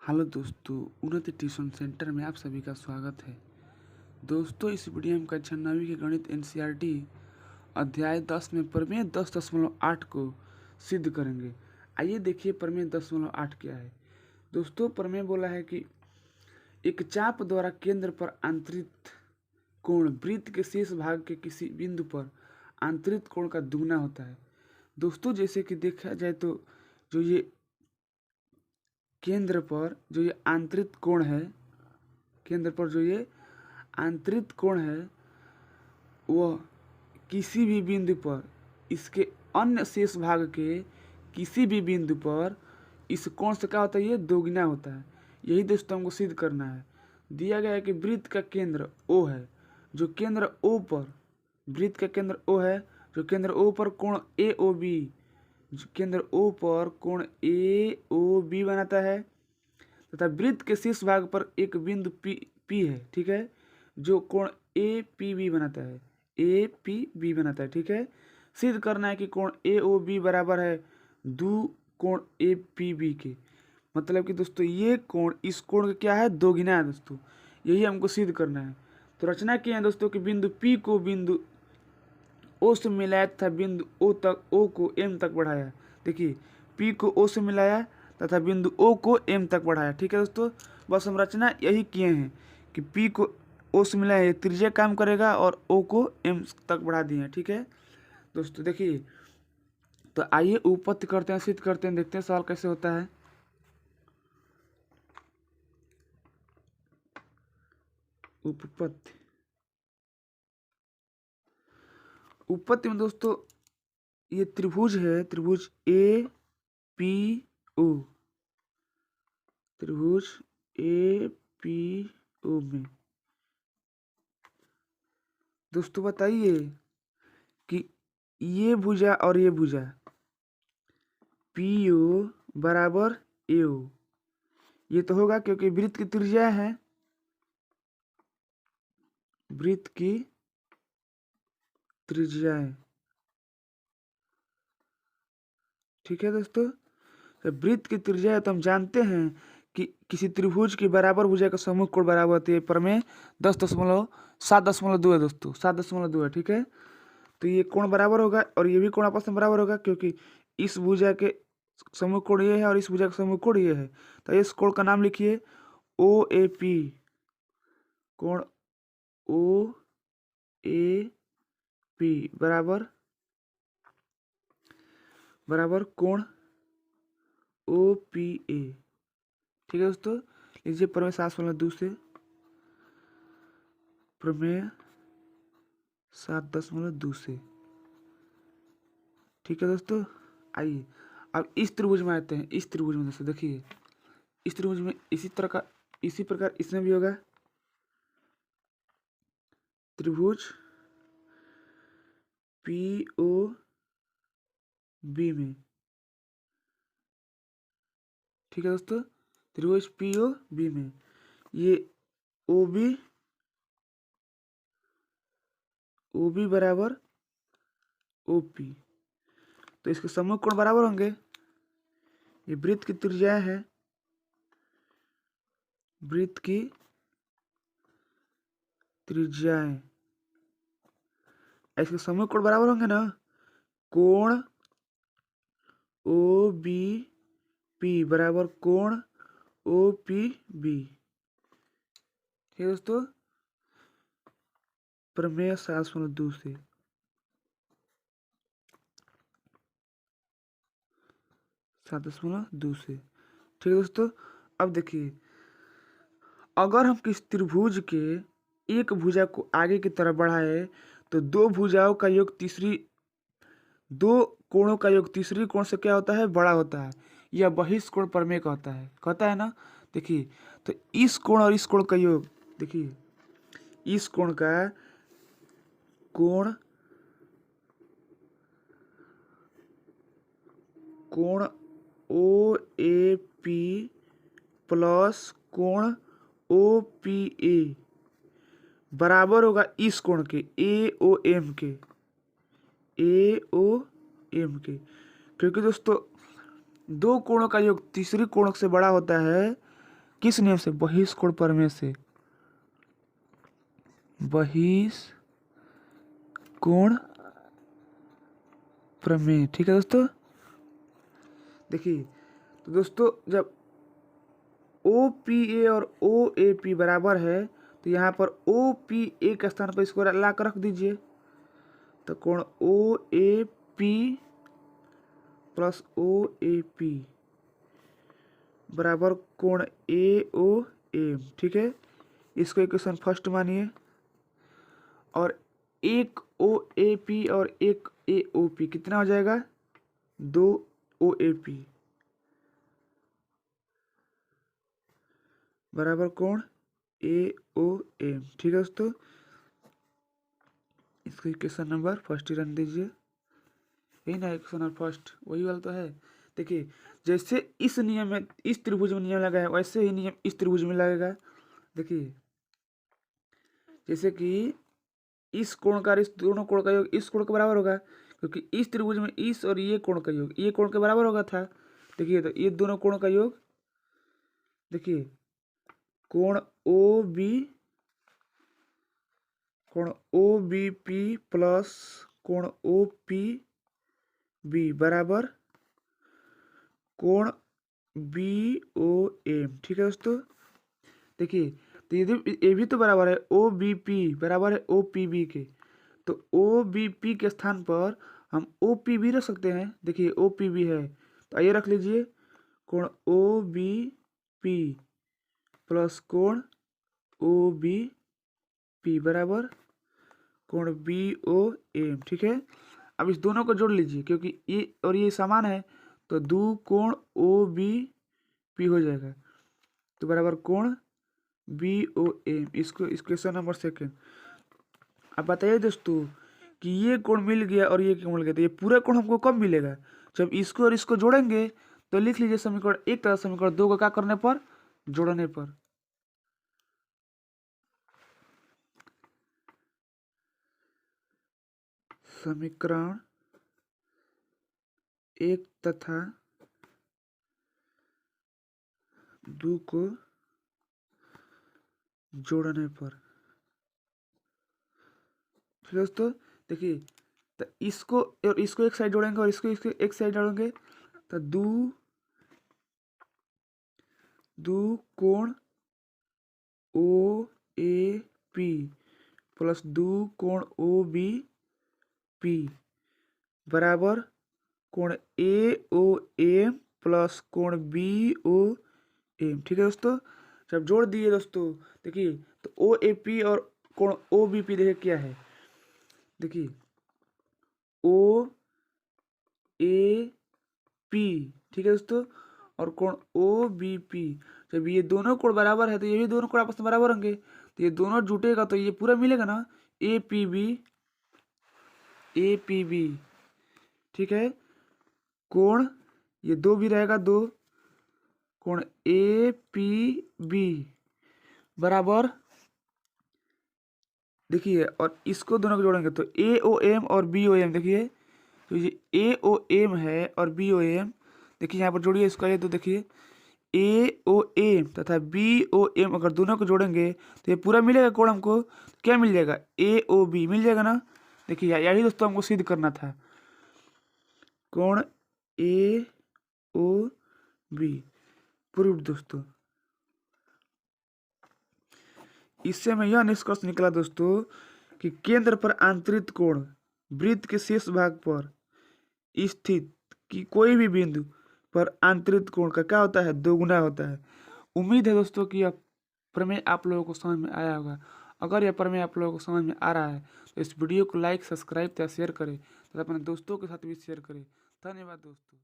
Hello दोस्तों, उन्नति tuition centre में आप सभी का स्वागत है। दोस्तों, इस वीडियो में कक्षा 9वीं के गणित एनसीईआरटी अध्याय 10 में प्रमेय 10.8 को सिद्ध करेंगे। आइए देखिए प्रमेय 10.8 क्या है। दोस्तों, प्रमेय बोला है कि एक चाप द्वारा केंद्र पर आंतरिक कोण वृत्त के शेष भाग के किसी बिंदु पर आंतरिक कोण का दुगना होता है। दोस्तों, जैसे कि देखा जाए तो जो ये केंद्र पर जो ये आंतरिक कोण है, केंद्र पर जो ये आंतरिक कोण है वह किसी भी बिंदु पर इसके अन्य शेष भाग के किसी भी बिंदु पर इस कोण से क्या होता है, ये दोगुना होता है। यही दोस्तों हमको सिद्ध करना है। दिया गया है कि वृत्त का केंद्र O है, जो केंद्र O पर वृत्त का केंद्र O है, जो केंद्र O पर कोण AOB, जो केंद्र O पर कोण AOB बनाता है तथा वृत्त के शीर्ष भाग पर एक बिंदु P है, ठीक है, जो कोण APB बनाता है, APB बनाता है, ठीक है। सिद्ध करना है कि कोण AOB बराबर है दो कोण APB के। मतलब कि दोस्तों ये कोण इस कोण का क्या है, दोगुना है दोस्तों। यही हमको सिद्ध करना है। तो रचना किया है दोस्तों कि बिंदु P को बिंदु O से मिलाया तथा बिंदु O को M तक बढ़ाया। देखिए, P को O से मिलाया तथा बिंदु O को M तक बढ़ाया, ठीक है दोस्तों। बस हम रचना यही किए हैं कि P को O से मिलाया, त्रिज्या काम करेगा और O को M तक बढ़ा दिए हैं, ठीक है दोस्तों। देखिए, तो आइए उपपत्ति करते हैं, सिद्ध करते हैं, देखते हैं सवाल कैसे होता है। उपपत्ति उपपत्ति में दोस्तों ये त्रिभुज है, त्रिभुज APO, त्रिभुज APO में दोस्तों बताइए कि ये भुजा और ये भुजा PO बराबर AO, ये तो होगा क्योंकि वृत्त की त्रिज्या है, वृत्त की त्रिज्या है, ठीक है दोस्तों। तो वृत्त की त्रिज्या है तो हम जानते हैं कि किसी त्रिभुज की बराबर भुजा का समूह कोण बराबर होती है। प्रमेय 7.2 है दोस्तों, 7.2 है, ठीक है। तो ये कोण बराबर होगा और ये भी कोण आपस में बराबर होगा, क्योंकि इस भुजा के समूह कोण ये है और इस भुजा का समूह कोण ये है। तो इस कोण का नाम लिखिए OAP, कोण OAP बराबर कोण OPA, ठीक है दोस्तों। लीजिए प्रमेय 7.2 से, प्रमेय 7.2 से, ठीक है दोस्तों। आइए अब इस त्रिभुज में आते हैं। इस त्रिभुज में दोस्तों देखिए, इस त्रिभुज में इसी प्रकार इसमें भी होगा त्रिभुज POB में, ठीक है दोस्तों। त्रिभुज POB में ये OB बराबर OP, तो इसके समूह कोण बराबर होंगे। ये वृत्त की त्रिज्या है, वृत्त की त्रिज्या है, इसके समूह कोण बराबर होंगे ना। कोण OBP बराबर कोण OPB, ठीक है दोस्तों। प्रमेय 7.2 से, 7.2 से, ठीक है दोस्तों। अब देखिए, अगर हम किस त्रिभुज के एक भुजा को आगे की तरफ बढ़ाए तो दो कोणों का योग तीसरी कोण से क्या होता है, बड़ा होता है। यह बहिष्कोण प्रमेय कहता है ना। देखिए, तो इस कोण और इस कोण का योग, देखिए इस कोण का कोण OAP प्लस कोण OPA बराबर होगा इस कोण के AOM के, क्योंकि दोस्तों दो कोणों का योग तीसरी कोण से बड़ा होता है। किस नियम से? बहिष्कोण प्रमेय से। बहिष्कोण प्रमेय, ठीक है दोस्तों। देखिए तो दोस्तों जब OPA और OAP बराबर है तो यहाँ पर OPA के स्थान पर इसको ला कर रख दीजिए, तो कोण OAP प्लस OAP बराबर कोण AOM, ठीक है। इसको इक्वेशन फर्स्ट मानिए, और एक OAP और एक AOP कितना हो जाएगा? 2 OAP बराबर कोण AOM, ठीक है दोस्तों। इसको इक्वेशन नंबर फर्स्ट ही रन दीजिए, यही ना इक्वेशन नंबर फर्स्ट, वही वाला तो है। देखिए जैसे इस नियम में, इस त्रिभुज में नियम लगा है, वैसे ही नियम इस त्रिभुज में लगेगा। देखिए जैसे कि इस कोण का इस दोनों कोण का योग इस कोण के बराबर होगा, क्योंकि इस त्रिभुज में इस और ये कोण का योग ये कोण के बराबर होगा था। देखिए तो ये दोनों कोण का योग, देखिए कोण OBP प्लस कोण OPB बराबर कोण BOM, ठीक है दोस्तों। देखिए तो ये भी तो बराबर है OBP बराबर है OPB के, तो OBP के स्थान पर हम OPB रख सकते हैं। देखिए OPB है तो आइए रख लीजिए, कोण OBP प्लस कोण OBP बराबर कोण BOM, ठीक है। अब इस दोनों को जोड़ लीजिए, क्योंकि ये और ये समान है, तो 2 कोण OBP हो जाएगा, तो बराबर कोण BOM। इसको इक्वेशन नंबर सेकेंड। अब बताइए दोस्तों कि ये कोण मिल गया और ये कोण मिल गया, तो ये पूरा कोण हमको कब मिलेगा? जब इसको और इसको जोड़ेंगे। तो लिख लीजिए समीकरण 1 तथा समीकरण 2 का क्या करने पर? जोड़ने पर। समीकरण 1 तथा 2 को जोड़ने पर, ठीक है दोस्तों। देखिए तो इसको और इसको एक साइड जोड़ेंगे और इसको एक साइड जोड़ेंगे, तो दो कोण OAP प्लस 2 कोण OBP बराबर कोण AOM प्लस कोण BOM, ठीक है दोस्तों। जब जोड़ दिए दोस्तों, देखिए तो OAP और कोण OBP देखिए क्या है, देखिए OAP, ठीक है दोस्तों, और कोण OBP। जब ये दोनों कोण बराबर है तो ये भी दोनों कोण आपस में बराबर होंगे, तो ये दोनों जुटेगा तो ये पूरा मिलेगा ना, APB, ठीक है। कोण ये 2 भी रहेगा, 2 कोण APB बराबर, देखिए और इसको दोनों को जोड़ेंगे तो AOM और BOM। देखिए तो ये AOM है और BOM, देखिए यहाँ पर जोड़िए इसका, ये तो देखिए AOM तथा BOM अगर दोनों को जोड़ेंगे तो ये पूरा मिलेगा कोण हमको, क्या मिल जाएगा? AOB मिल जाएगा ना। देखिए यही दोस्तों हमको सिद्ध करना था, कोण AOB प्रूव दोस्तों। इससे हमें यह निष्कर्ष निकला दोस्तों कि केंद्र पर आंतरिक कोण वृत्त के शेष भाग पर स्थित कि कोई भी बिंदु पर आंतरिक कोण का क्या होता है? 2 गुना होता है। उम्मीद है दोस्तों कि यह प्रमेय आप लोगों को समझ में आया होगा। अगर यह प्रमेय आप लोगों को समझ में आ रहा है तो इस वीडियो को लाइक, सब्सक्राइब या शेयर करें तथा अपने दोस्तों के साथ भी शेयर करें। धन्यवाद दोस्तों।